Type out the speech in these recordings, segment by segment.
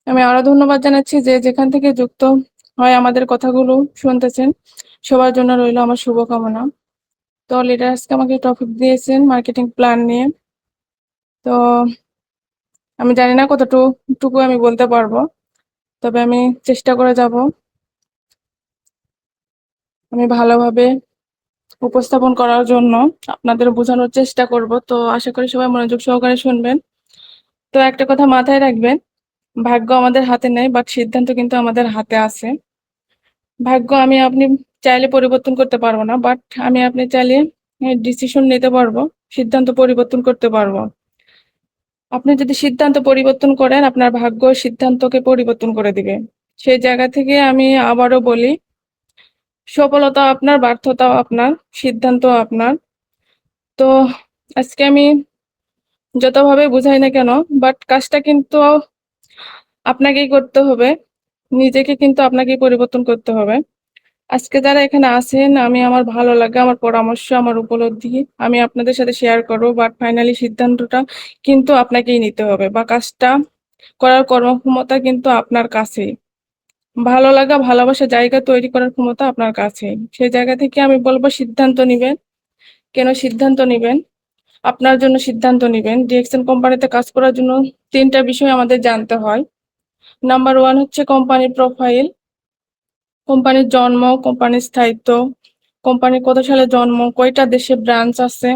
আমি আরো ধন্যবাদ জানাচ্ছি যে যেখান থেকে যুক্ত হয় আমাদের কথাগুলো শুনতেছেন। সবার জন্য রইল আমার শুভকামনা। তো লিডার আজকে আমাকে টপিক দিয়েছেন মার্কেটিং প্ল্যান নিয়ে। তো আমি জানি না কতটুকু আমি বলতে পারবো, তবে আমি চেষ্টা করে যাব। আমি ভালোভাবে উপস্থাপন করার জন্য আপনাদের বোঝানোর চেষ্টা করব। তো আশা করি সবাই মনোযোগ সহকারে শুনবেন। তো একটা কথা মাথায় রাখবেন, ভাগ্য আমাদের হাতে নেই, বাট সিদ্ধান্ত কিন্তু আমাদের হাতে আছে। ভাগ্য আমি আপনি চাইলে পরিবর্তন করতে পারবো না, বাট আমি আপনি চাইলে ডিসিশন নিতে পারবো, সিদ্ধান্ত পরিবর্তন করতে পারবো। আপনি যদি সিদ্ধান্ত পরিবর্তন করেন, আপনার ভাগ্য সিদ্ধান্তকে পরিবর্তন করে দিবে। সেই জায়গা থেকে আমি আবারও বলি, সফলতা আপনার, ব্যর্থতাও আপনার, সিদ্ধান্ত আপনার। তো আজকে আমি যতভাবে বুঝাই না কেন, বাট কাজটা কিন্তু আপনাকেই করতে হবে। নিজেকে কিন্তু আপনাকেই পরিবর্তন করতে হবে। আজকে যারা এখানে আছেন, আমি আমার ভালো লাগা, আমার পরামর্শ, আমার উপলব্ধি আমি আপনাদের সাথে শেয়ার করবো, বাট ফাইনালি সিদ্ধান্তটা কিন্তু আপনাকেই নিতে হবে, বা কাজটা করার কর্মক্ষমতা কিন্তু আপনার কাছেই। ভালো লাগা, ভালোবাসা জায়গা তৈরি করার ক্ষমতা আপনার কাছেই। সেই জায়গা থেকে আমি বলবো সিদ্ধান্ত নিবেন। কেন সিদ্ধান্ত নিবেন? আপনার জন্য সিদ্ধান্ত নিবেন। ডিএক্সএন কোম্পানিতে কাজ করার জন্য তিনটা বিষয় আমাদের জানতে হয়। নাম্বার ওয়ান হচ্ছে কোম্পানির প্রোফাইল, কোম্পানির জন্ম, কোম্পানির স্থায়িত্ব, কোম্পানির কত সালে জন্ম, কয়টা দেশে ব্রাঞ্চ আছে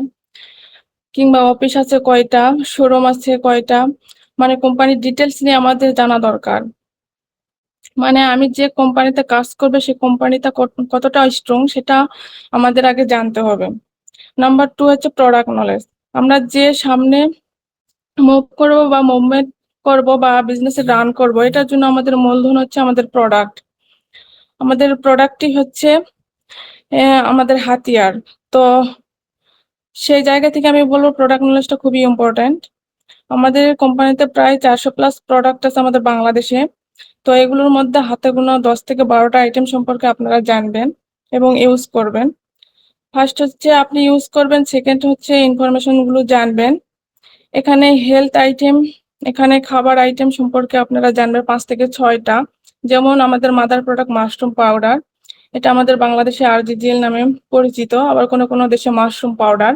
কিংবা অফিস আছে কয়টা, শোরুম আছে কয়টা, মানে কোম্পানির ডিটেলস নিয়ে আমাদের জানা দরকার। মানে আমি যে কোম্পানিতে কাজ করবে সেই কোম্পানিটা কতটা স্ট্রং সেটা আমাদের আগে জানতে হবে। নাম্বার টু হচ্ছে প্রোডাক্ট নলেজ। আমরা যে সামনে মুভ করবো বা মুভমেন্ট করবো বা বিজনেস রান করবো, এটার জন্য আমাদের মূলধন হচ্ছে আমাদের প্রোডাক্ট। আমাদের প্রোডাক্টই হচ্ছে আমাদের হাতিয়ার। তো সেই জায়গা থেকে আমি বলবো প্রোডাক্ট নলেজটা খুবই ইম্পর্ট্যান্ট। আমাদের কোম্পানিতে প্রায় 400+ প্রোডাক্ট আছে আমাদের বাংলাদেশে। তো এগুলোর মধ্যে হাতে গোনা 10 থেকে 12টা আইটেম সম্পর্কে আপনারা জানবেন এবং ইউজ করবেন। ফার্স্ট হচ্ছে আপনি ইউজ করবেন, সেকেন্ড হচ্ছে ইনফরমেশন গুলো জানবেন। এখানে হেলথ আইটেম, এখানে খাবার আইটেম সম্পর্কে আপনারা জানবেন 5 থেকে 6টা। যেমন আমাদের মাদার প্রোডাক্ট মাশরুম পাউডার, এটা আমাদের বাংলাদেশে আরজিজিএল নামে পরিচিত, আবার কোনো কোনো দেশে মাশরুম পাউডার।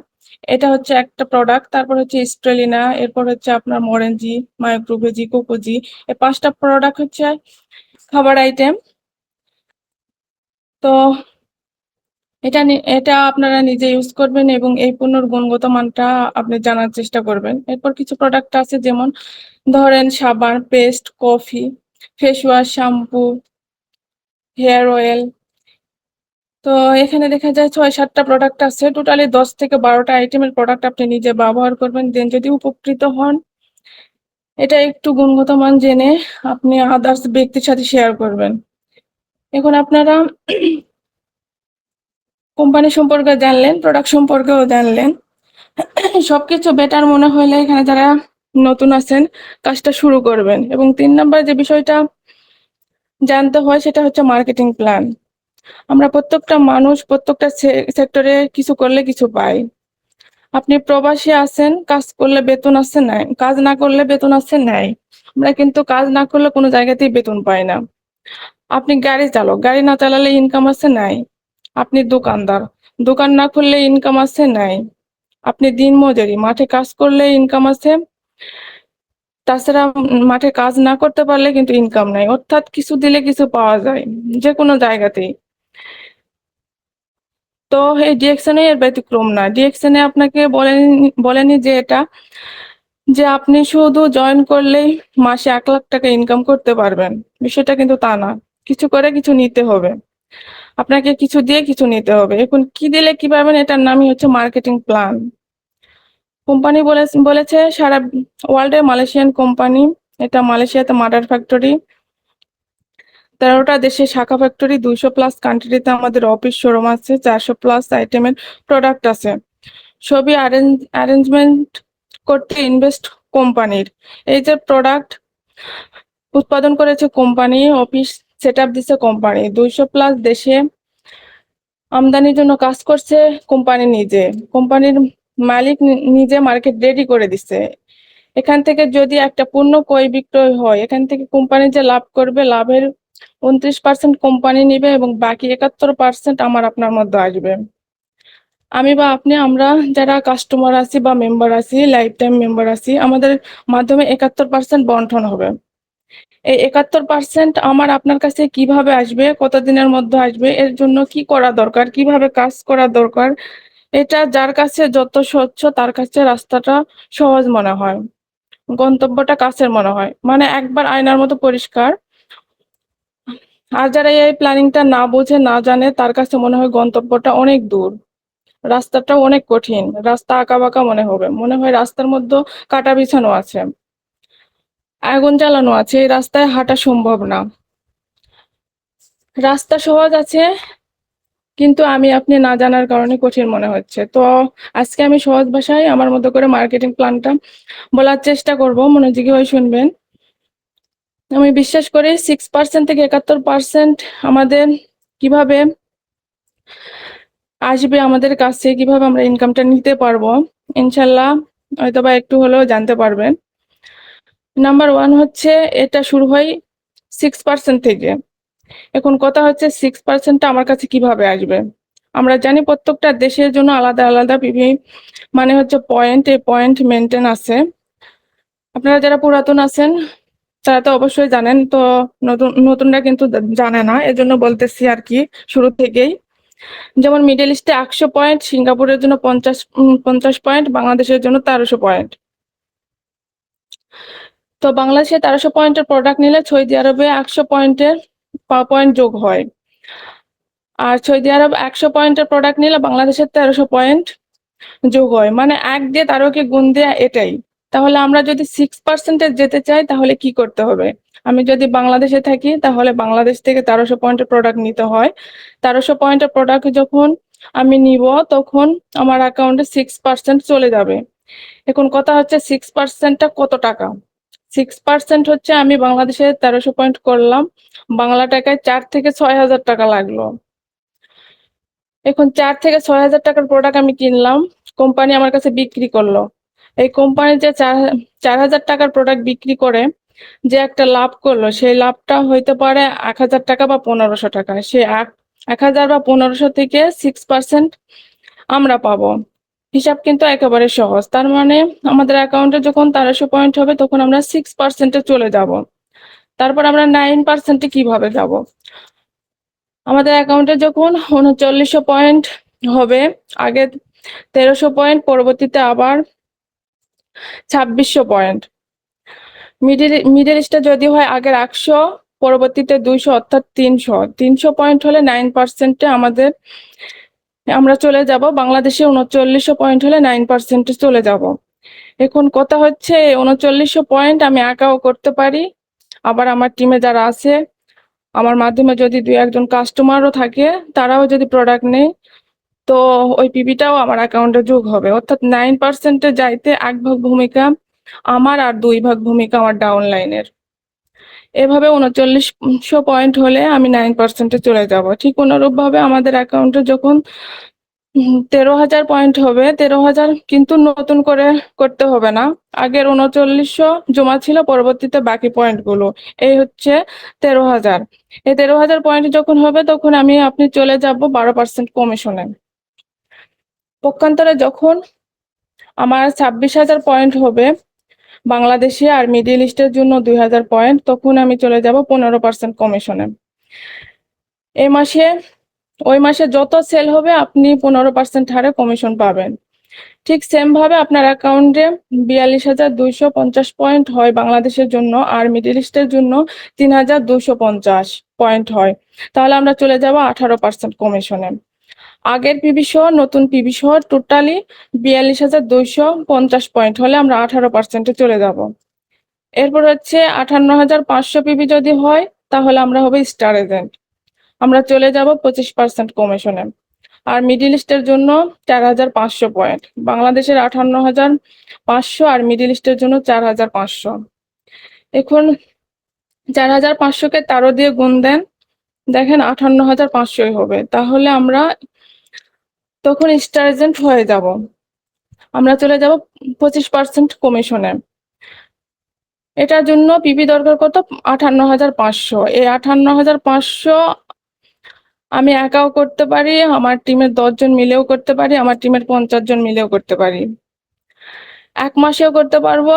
এটা হচ্ছে একটা প্রোডাক্ট। তারপর হচ্ছে স্ট্রেলিনা, এরপর হচ্ছে আপনার মরেনজি, মাইক্রোভেজি, কোকোজি। এই 5টা প্রোডাক্ট হচ্ছে খাবার আইটেম। তো এটা আপনারা নিজে ইউজ করবেন এবং এই পণ্যের গুণগত মানটা আপনি জানার চেষ্টা করবেন। এরপর কিছু প্রোডাক্ট আছে, যেমন ধরেন সাবান, paste, coffee, face wash, shampoo, hair oil. তো এখানে দেখা যায় 6-7টা প্রোডাক্ট আছে, টোটালি 10 থেকে 12টা আইটেমের প্রোডাক্ট আপনি নিজে ব্যবহার করবেন। দেন যদি উপকৃত হন, এটা একটু গুণগত মান জেনে আপনি আদার্স ব্যক্তির সাথে শেয়ার করবেন। এখন আপনারা কোম্পানি সম্পর্কে জানলেন, প্রোডাক্ট সম্পর্কেও জানলেন, সবকিছু বেটার মনে হলে এখানে যারা নতুন আছেন কাজটা শুরু করবেন। এবং 3 নাম্বার যে বিষয়টা জানতে হয় সেটা হচ্ছে মার্কেটিং প্ল্যান। আমরা প্রত্যেকটা মানুষ প্রত্যেকটা সেক্টরে কিছু করলে কিছু পাই। আপনি প্রবাসী আছেন, কাজ করলে বেতন আছে নাই, কাজ না করলে বেতন আছে নাই। আমরা কিন্তু কাজ না করলে কোনো জায়গাতেই বেতন পাই না। আপনি গাড়ি চালক, গাড়ি না চালালে ইনকাম আছে নাই। আপনি দোকানদার, দোকান না খুললে ইনকাম আছে নাই। আপনি দিনমজুরি, মাঠে কাজ করলে ইনকাম আছে, তাছাড়া মাঠে কাজ না করতে পারলে কিন্তু ইনকাম নাই। অর্থাৎ কিছু দিলে কিছু পাওয়া যায় যে কোনো জায়গাতেই। তো এই ডিএকশনে এর ব্যতিক্রম না। ডিএকশনে আপনাকে বলেনি যে এটা যে আপনি শুধু জয়েন করলেই মাসে 1 লাখ টাকা ইনকাম করতে পারবেন। বিষয়টা কিন্তু তা না। কিছু করে কিছু নিতে হবে, আপনাকে কিছু দিয়ে কিছু নিতে হবে। এখন কি দিলে কি পাবেন, এটার নামই হচ্ছে মার্কেটিং প্ল্যান। কোম্পানি বলেছে সারা ওয়ার্ল্ডে মালয়েশিয়ান কোম্পানি, এটা মালয়েশিয়াতে মাদার ফ্যাক্টরি, 13টা দেশে শাখা ফ্যাক্টরি, 200+ কান্ট্রিতে আমাদের অফিস শোরুম আছে, 400+ আইটেমের প্রোডাক্ট আছে। সবই অ্যারেঞ্জমেন্ট করতে ইনভেস্ট কোম্পানির। এই যে প্রোডাক্ট উৎপাদন করেছে কোম্পানি, অফিস সেট আপ দিচ্ছে কোম্পানি, 200+ দেশে আমদানির জন্য কাজ করছে কোম্পানি নিজে। কোম্পানির মালিক নিজে মার্কেট রেডি করে দিচ্ছে। এখান থেকে যদি একটা পণ্য ক্রয় বিক্রয় হয়, এখান থেকে কোম্পানি যে লাভ করবে, লাভের 29% কোম্পানি নিবে এবং বাকি 71% আমার আপনার মধ্যে আসবে। আমি বা আপনি, আমরা যারা কাস্টমার আছি বা মেম্বার আছি, লাইফ টাইম মেম্বার আছি, আমাদের মাধ্যমে 71% বন্টন হবে। এই 71% আমার আপনার কাছে কিভাবে আসবে, কতদিনের মধ্যে আসবে, এর জন্য কি করা দরকার, কিভাবে কাজ করা দরকার, এটা যার কাছে যত স্বচ্ছ তার কাছে রাস্তাটা সহজ মনে হয়, গন্তব্যটা কাছের মনে হয়, মানে একবার আয়নার মতো পরিষ্কার। আর যারা এই প্ল্যানিংটা না বোঝে, না জানে, তার কাছে মনে হয় গন্তব্যটা অনেক দূর, রাস্তাটা অনেক কঠিন, রাস্তা আঁকা বাঁকা মনে হয় রাস্তার মধ্যে কাটা বিছানো আছে, আগুন জ্বালানো আছে, এই রাস্তায় হাঁটা সম্ভব না। রাস্তা সহজ আছে, কিন্তু আমি আপনি না জানার কারণে কঠিন মনে হচ্ছে। তো আজকে আমি সহজ ভাষায় আমার মতো করে মার্কেটিং প্ল্যানটা বলার চেষ্টা করব, মনোযোগী হয়ে শুনবেন। আমি বিশ্বাস করি 6% থেকে 71% আমাদের কিভাবে আসবে, আমাদের কাছে কিভাবে আমরা ইনকামটা নিতে পারবো, ইনশাল্লাহ হয়তোবা একটু হলেও জানতে পারবেন। নাম্বার ওয়ান হচ্ছে, এটা শুরু হয় 6% থেকে। এখন কথা হচ্ছে 6%টা আমার কাছে কিভাবে আসবে। আমরা জানি প্রত্যেকটা দেশের জন্য আলাদা আলাদা মানে হচ্ছে পয়েন্ট, এই পয়েন্ট মেনটেন আছে। আপনারা যারা পুরাতন আছেন তারা তো অবশ্যই জানেন, তো নতুনরা কিন্তু জানে না, এজন্য বলতেছি আর কি শুরু থেকেই। যেমন মিডল ইস্টে 100 পয়েন্ট, সিঙ্গাপুরের জন্য 50 পয়েন্ট, বাংলাদেশের জন্য 1300 পয়েন্ট। তো বাংলাদেশে 1300 পয়েন্টের প্রোডাক্ট নিলে সৌদি আরবে 100 পয়েন্টের পয়েন্ট যোগ হয়, আর সৌদি আরব 100 পয়েন্টের প্রোডাক্ট নিলে বাংলাদেশের 1300 পয়েন্ট যোগ হয়, মানে 1 দিয়ে 13কে গুণ দেয়া, এটাই। তাহলে আমরা যদি 6% যেতে চাই তাহলে কি করতে হবে। আমি যদি বাংলাদেশে থাকি তাহলে বাংলাদেশ থেকে 1300 পয়েন্টের প্রোডাক্ট নিতে হয়। 1300 পয়েন্টের প্রোডাক্ট যখন আমি নিব তখন আমার অ্যাকাউন্টে 6% চলে যাবে। এখন কথা হচ্ছে 6%টা কত টাকা। 6% হচ্ছে, আমি বাংলাদেশে 1300 পয়েন্ট করলাম, বাংলা টাকায় 4 থেকে 6 হাজার টাকা লাগলো। এখন 4 থেকে 6 হাজার টাকার প্রোডাক্ট আমি কিনলাম, কোম্পানি আমার কাছে বিক্রি করলো। এই কোম্পানি যে 4 হাজার টাকার প্রোডাক্ট বিক্রি করে যে একটা লাভ করলো, সেই লাভটা হইতে পারে 1000 টাকা বা 1500 টাকা। সে 1000 বা 1500 থেকে 6% আমরা পাবো। হিসাব কিন্তু একেবারে সহজ। তার মানে আমাদের অ্যাকাউন্টে যখন 1300 পয়েন্ট হবে তখন আমরা 6%-এ চলে যাব। তারপর আমরা 9%-এ কিভাবে যাব। আমাদের অ্যাকাউন্টে যখন 3900 পয়েন্ট হবে, আগে 1300 পয়েন্ট, পরবর্তীতে আবার 2600 পয়েন্ট। মিডল ইস্টে যদি হয় আগের 100, পরবর্তীতে 200, অর্থাৎ 300 পয়েন্ট হলে 9%-এ আমরা চলে যাব। বাংলাদেশে 3900 পয়েন্ট হলে 9%-এ চলে যাব। এখন কথা হচ্ছে 3900 পয়েন্ট আমি একাও করতে পারি, আবার আমার টিমে যারা আছে, আমার মাধ্যমে যদি 2-1 জন কাস্টমারও থাকে, তারাও যদি প্রোডাক্ট নেয়, তো ওই পিপিটাও আমার অ্যাকাউন্টে যোগ হবে। অর্থাৎ 9%-এ যাইতে 1 ভাগ ভূমিকা আমার আর 2 ভাগ ভূমিকা আমার ডাউনলাইনের। এভাবে 3900 পয়েন্ট হলে আমি 9%-এ চলে যাব। ঠিক অনুরূপ ভাবে আমাদের অ্যাকাউন্টে যখন 13,000 পয়েন্ট হবে, 13,000 কিন্তু নতুন করে করতে হবে না, আগের 3900 জমা ছিল, পরবর্তীতে বাকি পয়েন্ট গুলো, এই হচ্ছে 13,000। এই 13,000 পয়েন্ট যখন হবে তখন আমি আপনি চলে যাব 12% কমিশনে। পক্ষান্তরে যখন আমার 26,000 পয়েন্ট হবে বাংলাদেশে আর মিডিল ইস্টের জন্য 2,000 পয়েন্ট, তখন আমি চলে যাব 15% কমিশনে। ওই মাসে যত সেল হবে আপনি 15% হারে কমিশন পাবেন। ঠিক সেম ভাবে আপনার অ্যাকাউন্টে 42,250 পয়েন্ট হয় বাংলাদেশের জন্য, আর মিডল ইস্টের জন্য 3,250 পয়েন্ট হয়। তাহলে আমরা চলে যাব 18% কমিশনে। আগের পিবি সহ নতুন পিবি সহ টোটালি 42,250 পয়েন্ট হলে আমরা 18%-এ চলে যাব। এরপর হচ্ছে 58,500 পিবি যদি হয় তাহলে আমরা হবে স্টার এজেন্ট, আমরা চলে যাব 25% কমিশনে। আর মিডিল ইস্টের জন্য 4,500 পয়েন্ট, বাংলাদেশের 58,500 আর মিডিল ইস্টের জন্য 4,500। এখন 4,500-কে 13 দিয়ে গুণ দেন, দেখেন 58,500 হবে। তাহলে আমরা তখন স্টার এজেন্ট হয়ে যাব, আমরা চলে যাব 25% কমিশনে। এটার জন্য পিপি দরকার কত? 58,500। এই 58,500 আমি একাও করতে পারি, আমার টিমের 10 জন মিলেও করতে পারি, আমার টিমের 50 জন মিলেও করতে পারি। 1 মাসেও করতে পারবো,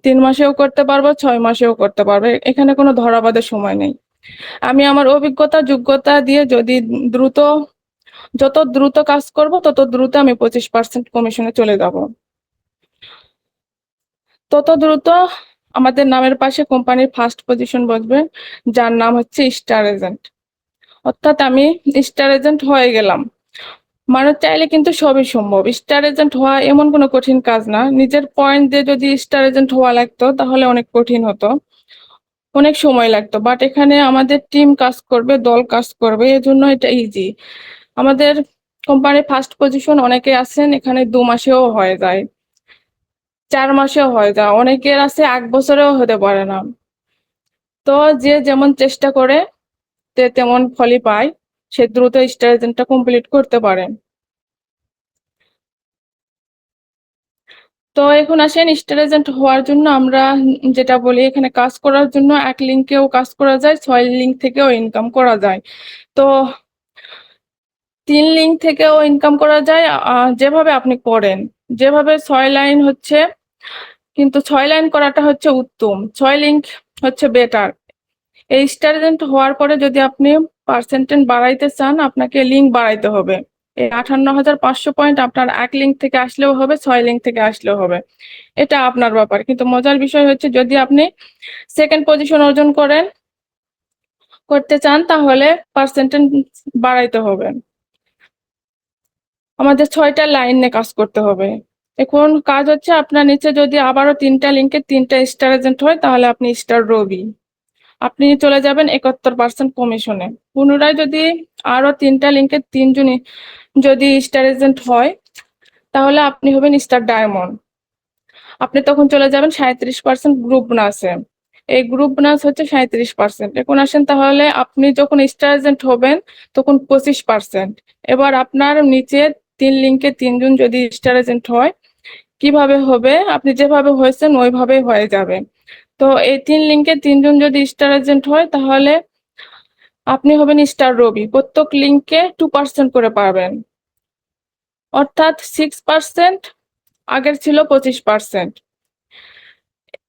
3 মাসেও করতে পারবো, 6 মাসেও করতে পারবো। এখানে কোনো ধরাবাঁধা সময় নেই। আমি আমার অভিজ্ঞতা যোগ্যতা দিয়ে যদি যত দ্রুত কাজ করব তত দ্রুত আমি 25% কমিশনে চলে যাব। তত দ্রুত আমাদের নামের পাশে কোম্পানির ফার্স্ট পজিশন বসবে, যার নাম হচ্ছে স্টার এজেন্ট। অর্থাৎ আমি স্টার এজেন্ট হয়ে গেলাম। মানুষ চাইলে কিন্তু সবই সম্ভব। স্টার এজেন্ট হওয়া এমন কোনো কঠিন কাজ না। নিজের পয়েন্ট দিয়ে যদি স্টার এজেন্ট হওয়া লাগতো তাহলে অনেক কঠিন হতো, অনেক সময় লাগতো। বাট এখানে আমাদের টিম কাজ করবে, দল কাজ করবে, এজন্য এটা ইজি। আমাদের কোম্পানির ফার্স্ট পজিশন অনেকে আছেন এখানে 2 মাসেও হয়ে যায়, 4 মাসেও হয়ে যায়, অনেকের আছে 1 বছরেও হতে পারে না। তো যে যেমন চেষ্টা করে তেমন ফলই পায়, সে দ্রুত স্টার এজেন্টটা কমপ্লিট করতে পারে। তো এখন আসেন স্টার এজেন্ট হওয়ার জন্য আমরা যেটা বলি, এখানে কাজ করার জন্য 1 লিঙ্কেও কাজ করা যায়, 6 লিঙ্ক থেকেও ইনকাম করা যায়, তো 3 লিঙ্ক থেকেও ইনকাম করা যায়। যেভাবে আপনি করেন, যেভাবে 6 লাইন হচ্ছে, কিন্তু 6 লাইন করাটা হচ্ছে উত্তম, 6 লিঙ্ক হচ্ছে বেটার। এই স্টার এজেন্ট হওয়ার পরে যদি আপনি পার্সেন্টেজ বাড়াইতে চান, আপনাকে লিঙ্ক বাড়াইতে হবে। এই 58,500 পয়েন্ট আপনার 1 লিঙ্ক থেকে আসলেও হবে, 6 লিঙ্ক থেকে আসলেও হবে, এটা আপনার ব্যাপার। কিন্তু মজার বিষয় হচ্ছে যদি আপনি সেকেন্ড পজিশন অর্জন করতে চান তাহলে পার্সেন্টেজ বাড়াইতে হবে। আমাদের 6টা লাইন নিয়ে কাজ করতে হবে। এখন কাজ হচ্ছে, আপনার নিচে যদি আবারও 3টা লিঙ্কে 3টা স্টার এজেন্ট হয় তাহলে আপনি স্টার রবি, আপনি চলে যাবেন 71% কমিশনে। পুনরায় যদি আরো 3টা লিঙ্কে 3 জনই যদি স্টার এজেন্ট হয় তাহলে আপনি হবেন স্টার ডায়মন্ড, আপনি তখন চলে যাবেন 37% গ্রুপ বোনাসে। এই গ্রুপ বোনাস হচ্ছে 37%। এখন আসেন তাহলে আপনি যখন স্টার এজেন্ট হবেন তখন 25%। এবার আপনার নিচে 3 লিঙ্কে 3 জন যদি স্টার এজেন্ট হয়, কিভাবে হবে? আপনি যেভাবে হয়েছেন ওইভাবে হয়ে যাবে। তো এই 3 লিঙ্কে 3 জন যদি স্টার এজেন্ট হয় তাহলে আপনি হবেন স্টার রবি, প্রত্যেক লিঙ্কে 2% করে পাবেন, অর্থাৎ 6%, আগের ছিল 25%,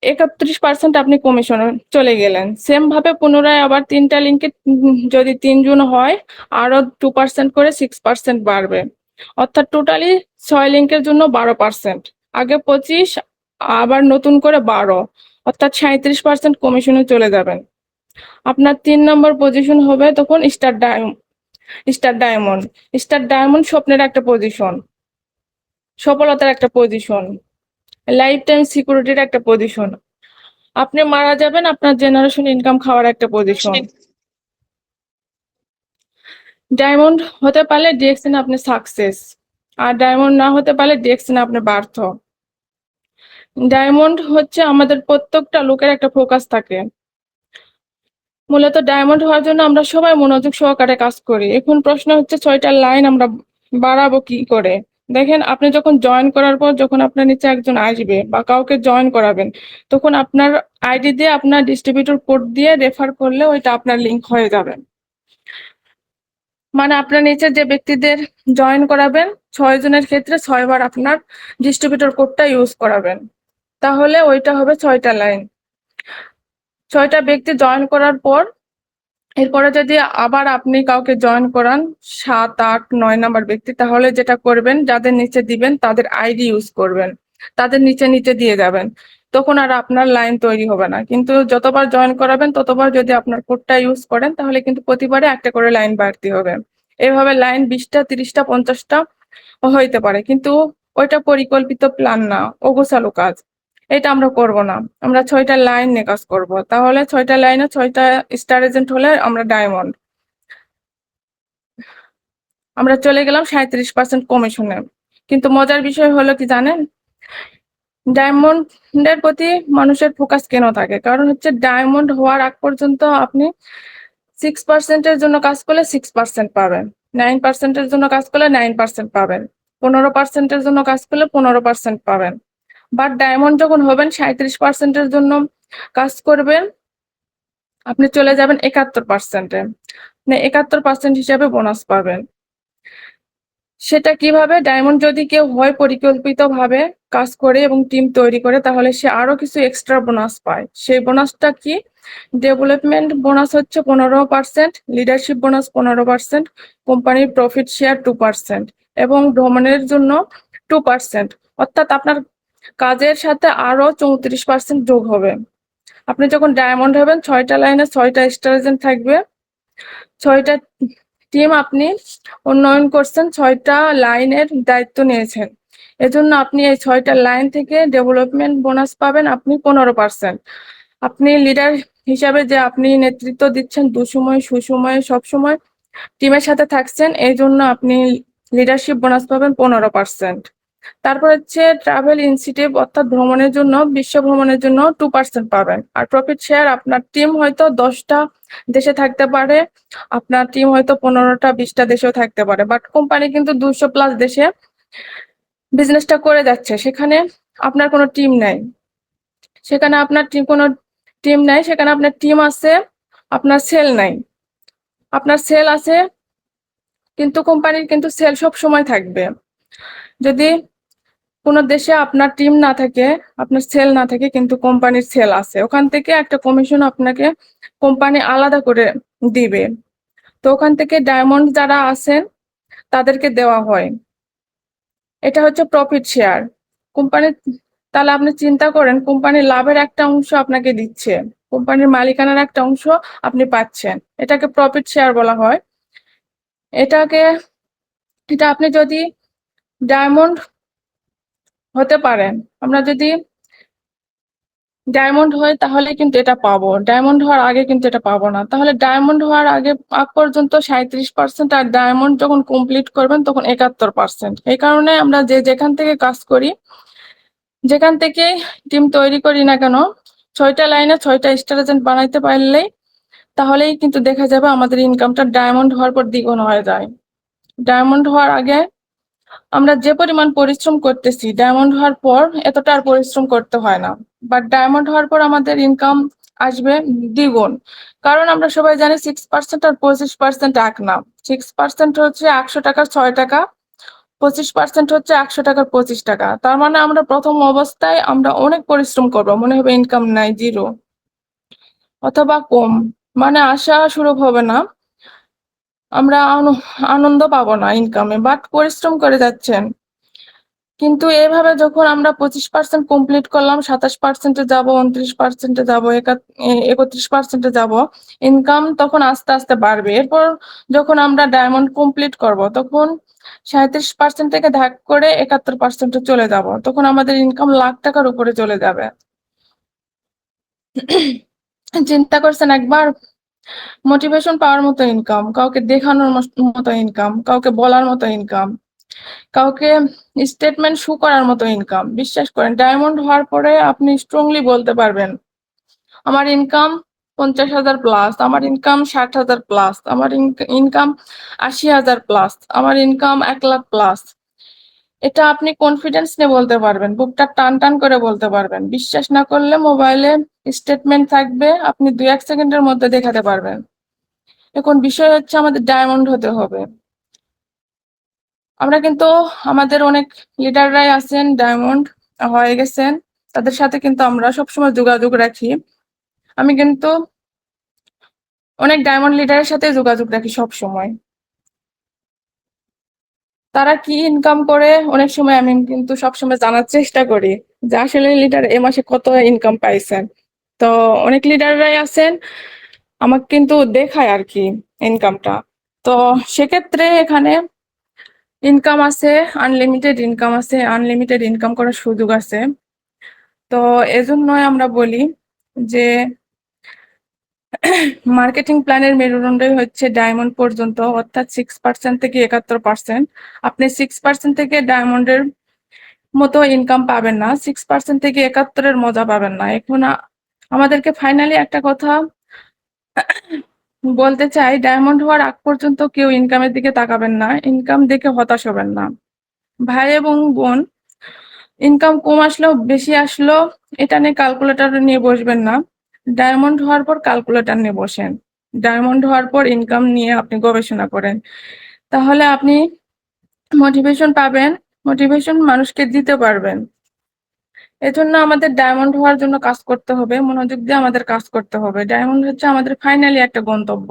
31% আপনি কমিশনে চলে গেলেন। সেম ভাবে পুনরায় আবার 3টা লিঙ্কে যদি 3 জন হয় আরো 2% করে 6% বাড়বে, অর্থাৎ টোটালি 6 লিঙ্কের জন্য 12%, আগে 25 আবার নতুন করে 12, অর্থাৎ 37% কমিশনে চলে যাবেন। আপনার 3 নম্বর পজিশন হবে তখন স্টার ডায়মন্ড। স্টার ডায়মন্ড স্বপ্নের একটা পজিশন, সফলতার একটা পজিশন, লাইফ টাইম সিকিউরিটির একটা পজিশন। আপনি মারা যাবেন, আপনার জেনারেশন ইনকাম খাওয়ার একটা পজিশন। ডায়মন্ড হতে পারলে ডিএক্সএন আপনি সাকসেস, আর ডায়মন্ড না হতে পারলে ডিএক্সএন আপনি ব্যর্থ। ডায়মন্ড হচ্ছে আমাদের প্রত্যেকটা লোকের একটা ফোকাস থাকে। মূলত ডায়মন্ড হওয়ার জন্য আমরা সবাই মনোযোগ সহকারে কাজ করি। এখন প্রশ্ন হচ্ছে 6টা লাইন আমরা বাড়াবো কি করে? দেখেন, আপনি যখন জয়েন করার পর যখন আপনার নিচে একজন আসবে বা কাউকে জয়েন করাবেন, তখন আপনার আইডি দিয়ে আপনার ডিস্ট্রিবিউটর কোড দিয়ে রেফার করলে ওইটা আপনার লিংক হয়ে যাবে। মানে আপনার নিচে যে ব্যক্তিদের জয়েন করাবেন 6 জনের ক্ষেত্রে 6 বার আপনার ডিস্ট্রিবিউটর কোডটা ইউজ করাবেন, তাহলে ওইটা হবে 6টা লাইন। 6টা ব্যক্তি জয়েন করার পর এরপরে যদি আবার আপনি কাউকে জয়েন করান 7, 8, 9 নাম্বার ব্যক্তি, তাহলে যেটা করবেন, যাদের নিচে দিবেন তাদের আইডি ইউজ করবেন, তাদের নিচে নিচে দিয়ে যাবেন, তখন আর আপনার লাইন তৈরি হবে না। কিন্তু যতবার জয়েন করাবেন ততবার যদি আপনার কোডটা ইউজ করেন তাহলে কিন্তু প্রতিবারে একটা করে লাইন বাড়তি হবে। এভাবে লাইন 20টা, 30টা, 50টা হইতে পারে, কিন্তু ওইটা পরিকল্পিত প্ল্যান না, অগোছালো কাজ। এটা আমরা করব না, আমরা 6টা লাইন নিয়ে কাজ করবো। তাহলে 6টা লাইনে 6টা স্টার এজেন্ট হলে আমরা ডায়মন্ড, আমরা চলে গেলাম 37% কমিশনে। কিন্তু মজার বিষয় হলো কি জানেন, ডায়মন্ডের প্রতি মানুষের ফোকাস কেন থাকে? কারণ হচ্ছে ডায়মন্ড হওয়ার আগ পর্যন্ত আপনি 6%-এর জন্য কাজ করলে 6% পাবেন, 9%-এর জন্য কাজ করলে 9% পাবেন, 15%-এর জন্য কাজ করলে 15% পাবেন। বাট ডায়মন্ড যখন হবেন 37%-এর জন্য কাজ করবেন, আপনি চলে যাবেন 71%-এ, মানে 71% হিসাবে বোনাস পাবেন। সেটা কিভাবে? ডায়মন্ড যদি কেউ হয় পরিকল্পিতভাবে কাজ করে এবং টিম তৈরি করে, তাহলে সে আরো কিছু এক্সট্রা বোনাস পায়। সেই বোনাসটা কি? ডেভেলপমেন্ট বোনাস হচ্ছে 15%, লিডারশিপ বোনাস 15%, কোম্পানির প্রফিট শেয়ার 2% এবং ভ্রমণের জন্য 2%। অর্থাৎ আপনার কাজের সাথে আরো 34% যোগ হবে। আপনি যখন ডায়মন্ড হবেন, 6টা লাইনে 6টা স্টার এজেন্ট থাকবে, 6টা টিম আপনি উন্নয়ন করছেন, 6টা লাইনের দায়িত্ব নিয়েছেন। এজন্য আপনি এই 6টা লাইন থেকে ডেভেলপমেন্ট বোনাস পাবেন আপনি 15%। আপনি লিডার হিসাবে যে আপনি নেতৃত্ব দিচ্ছেন দুসময় সুসময়ে সবসময় টিমের সাথে থাকছেন, এই জন্য আপনি লিডারশিপ বোনাস পাবেন 15%। তারপর হচ্ছে ট্রাভেল ইনসেন্টিভ, অর্থাৎ ভ্রমণের জন্য, বিশ্ব ভ্রমণের জন্য 2% পাবেন। আর প্রফিট শেয়ার, আপনার টিম হয়তো 10টা দেশে থাকতে পারে, আপনার টিম হয়তো 15টা 20টা দেশেও থাকতে পারে, বাট কোম্পানি কিন্তু 200+ দেশে বিজনেসটা করে যাচ্ছে, সেখানে আপনার কোনো টিম নাই। সেখানে আপনার কোনো টিম নাই, সেখানে আপনার টিম আছে, আপনার সেল নাই। আপনার সেল আছে কিন্তু কোম্পানির কিন্তু সেল সব সময় থাকবে। যদি কোনো দেশে আপনার টিম না থাকে, আপনার সেল না থাকে, কিন্তু কোম্পানির সেল আছে, ওখান থেকে একটা কমিশন আপনাকে কোম্পানি আলাদা করে দিবে। তো ওখান থেকে ডায়মন্ড যারা আছেন তাদেরকে দেওয়া হয়। এটা হচ্ছে প্রফিট শেয়ার কোম্পানির। তাহলে আপনি চিন্তা করেন, কোম্পানির লাভের একটা অংশ আপনাকে দিচ্ছে, কোম্পানির মালিকানার একটা অংশ আপনি পাচ্ছেন, এটাকে প্রফিট শেয়ার বলা হয়। এটাকে এটা আপনি যদি ডায়মন্ড হতে পারেন, আমরা যদি ডায়মন্ড হয় তাহলে কিন্তু এটা পাবো, ডায়মন্ড হওয়ার আগে কিন্তু এটা পাবো না। তাহলে ডায়মন্ড হওয়ার আগে আগ পর্যন্ত 37%, আর ডায়মন্ড যখন কমপ্লিট করবেন তখন 71%। এই কারণে আমরা যে যেখান থেকে কাজ করি, যেখান থেকে টিম তৈরি করি না কেন, 6টা লাইনে 6টা স্টার এজেন্ট বানাইতে পারলেই তাহলেই কিন্তু দেখা যাবে আমাদের ইনকামটা ডায়মন্ড হওয়ার পর দ্বিগুণ হয়ে যায়। ডায়মন্ড হওয়ার আগে আমরা যে পরিমাণ পরিশ্রম করতেছি, ডায়মন্ড হওয়ার পর এতটা আর পরিশ্রম করতে হয় না, বাট ডায়মন্ড হওয়ার পর আমাদের ইনকাম আসবে দ্বিগুণ। কারণ আমরা সবাই জানি 6% আর 25% এক না। 6% হচ্ছে 100 টাকার 6 টাকা, 25% হচ্ছে 100 টাকার 25 টাকা। তার মানে আমরা প্রথম অবস্থায় আমরা অনেক পরিশ্রম করবো, মনে হবে ইনকাম নাই, জিরো অথবা কম, মানে আশা শুরু হবে না, আমরা আনন্দ পাবো না ইনকামে, বাট পরিশ্রম করে যাচ্ছেন। কিন্তু এইভাবে যখন আমরা 25% কমপ্লিট করলাম, 27%-এ যাবো, 29%-এ যাবো, 31%-এ যাবো, ইনকাম তখন আস্তে আস্তে বাড়বে। এরপর যখন আমরা ডায়মন্ড কমপ্লিট করব, তখন 37% থেকে ধাক করে 71%-এ চলে যাব, তখন আমাদের ইনকাম লাখ টাকার উপরে চলে যাবে। চিন্তা করছেন একবার? মোটিভেশন পাওয়ার মতো ইনকাম, কাউকে দেখানোর মতো ইনকাম, কাউকে বলার মতো ইনকাম, কাউকে স্টেটমেন্ট শো করার মতো ইনকাম। বিশ্বাস করেন, ডায়মন্ড হওয়ার পরে আপনি স্ট্রংলি বলতে পারবেন আমার ইনকাম 50,000+, আমার ইনকাম 60,000+, আমার ইনকাম 80,000+, আমার ইনকাম 1,00,000+। এটা আপনি কনফিডেন্স নিয়ে বলতে পারবেন, বুকটা টান টান করে বলতে পারবেন। বিশ্বাস না করলে মোবাইলে স্টেটমেন্ট থাকবে, আপনি 2-1 সেকেন্ডের মধ্যে দেখাতে পারবেন। এখন বিষয় হচ্ছে আমাদের ডায়মন্ড হতে হবে। আমরা কিন্তু আমাদের অনেক লিডাররাই আছেন ডায়মন্ড হয়ে গেছেন, তাদের সাথে কিন্তু আমরা সবসময় যোগাযোগ রাখি। আমি কিন্তু অনেক ডায়মন্ড লিডারের সাথে যোগাযোগ রাখি সব সময়। তারা কি ইনকাম করে অনেক সময় আমি কিন্তু সবসময় জানার চেষ্টা করি যে আসলে লিডার এ মাসে কত ইনকাম পাইছেন। তো অনেক লিডাররাই আছেন আমাকে কিন্তু দেখায় আর কি ইনকামটা। তো সেক্ষেত্রে এখানে ইনকাম আছে, আনলিমিটেড ইনকাম আছে, আনলিমিটেড ইনকাম করার সুযোগ আছে। তো এজন্যই আমরা বলি যে মার্কেটিং প্ল্যানের মেরুদণ্ডই হচ্ছে ডায়মন্ড পর্যন্ত, অর্থাৎ 6% থেকে 71%। আপনি 6% থেকে ডায়মন্ডের মতো ইনকাম পাবেন না, 6% থেকে 71-এর মজা পাবেন না। এখন আমাদেরকে ফাইনালি একটা কথা বলতে চাই, ডায়মন্ড হওয়ার আগ পর্যন্ত কেউ ইনকামের দিকে তাকাবেন না, ইনকাম দেখে হতাশ হবেন না। ভাই এবং বোন, ইনকাম কম আসলেও বেশি আসলো এটা নিয়ে ক্যালকুলেটর নিয়ে বসবেন না। ডায়মন্ড হওয়ার পর ক্যালকুলেটর নিয়ে বসেন। ডায়মন্ড হওয়ার পর ইনকাম নিয়ে আপনি গবেষণা করেন, তাহলে আপনি মোটিভেশন পাবেন, মোটিভেশন মানুষকে দিতে পারবেন। এজন্য আমাদের ডায়মন্ড হওয়ার জন্য কাজ করতে হবে, মনোযোগ দিয়ে আমাদের কাজ করতে হবে। ডায়মন্ড হচ্ছে আমাদের ফাইনালি একটা গন্তব্য।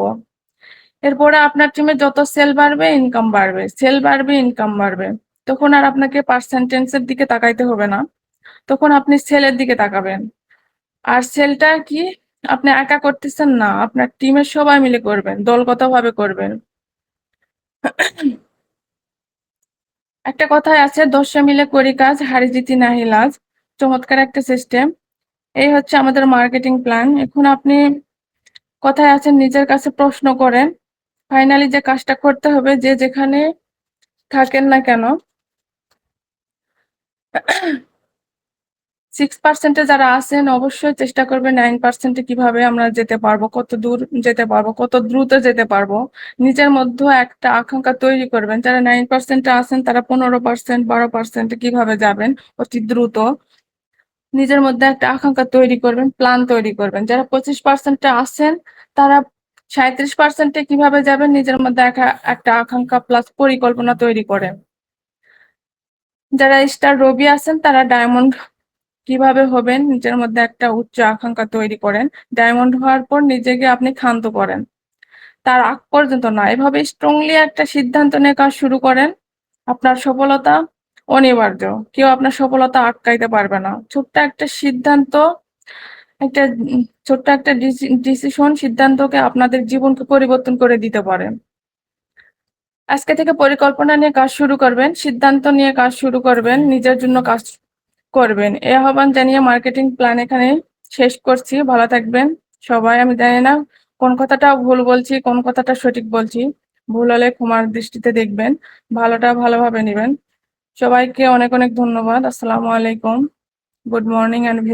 এরপরে আপনার টিমে যত সেল বাড়বে ইনকাম বাড়বে, সেল বাড়বে ইনকাম বাড়বে, তখন আর আপনাকে পার্সেন্টেজের দিকে তাকাইতে হবে না, তখন আপনি সেলের দিকে তাকাবেন। আর সেলটা কি আপনি একা করতেছেন না, আপনার টিমের সবাই মিলে করবেন, দলগতভাবে করবেন। একটা কথাই আছে, 10 মিলে করি কাজ, হারি জিতি নাহি লাজ। চমৎকার একটা সিস্টেম। এই হচ্ছে আমাদের মার্কেটিং প্ল্যান। এখন আপনি কথায় আছেন, নিজের কাছে প্রশ্ন করেন, ফাইনালি যে কাজটা করতে হবে, যে যেখানে থাকেন না কেন, 6% যারা আছেন অবশ্যই চেষ্টা করবেন 9% কিভাবে আমরা যেতে পারবো, কত দূর যেতে পারবো, কত দ্রুত যেতে পারবো। নিজের মধ্যে একটা আকাঙ্ক্ষা তৈরি করবেন, যারা 9% আছেন তারা 15%, 12% কিভাবে যাবেন অতি দ্রুত। নিজের মধ্যে একটা আকাঙ্ক্ষা তৈরি করবেন, প্ল্যান তৈরি করবেন। যারা 25% আছেন তারা 37% কিভাবে যাবেন, নিজের মধ্যে একটা আকাঙ্ক্ষা প্লাস পরিকল্পনা তৈরি করেন। যারা স্টার রবি আছেন তারা ডায়মন্ড কিভাবে হবেন, নিজের মধ্যে একটা উচ্চ আকাঙ্ক্ষা তৈরি করেন। ডায়মন্ড হওয়ার পর নিজেকে আপনি ক্ষান্ত করেন, তার আগ পর্যন্ত না, এভাবে স্ট্রংলি একটা সিদ্ধান্ত নিয়ে কাজ শুরু করেন। আপনার সফলতা অনিবার্য, কেউ আপনার সফলতা আটকাইতে পারবে না। ছোট্ট একটা সিদ্ধান্ত, একটা ছোট্ট একটা ডিসিশন সিদ্ধান্তকে আপনাদের জীবনকে পরিবর্তন করে দিতে পারে। আজকে থেকে পরিকল্পনা নিয়ে কাজ শুরু করবেন, সিদ্ধান্ত নিয়ে কাজ শুরু করবেন, নিজের জন্য কাজ করবেন। এই আহ্বান জানিয়ে মার্কেটিং প্ল্যান এখানে শেষ করছি। ভালো থাকবেন সবাই। আমি জানি না কোন কথাটা ভুল বলছি, কোন কথাটা সঠিক বলছি, ভুল হলে ক্ষমার দৃষ্টিতে দেখবেন, ভালোটা ভালোভাবে নেবেন। সবাইকে অনেক অনেক ধন্যবাদ। আসসালামু আলাইকুম, গুড মর্নিং অ্যান্ড ভেরি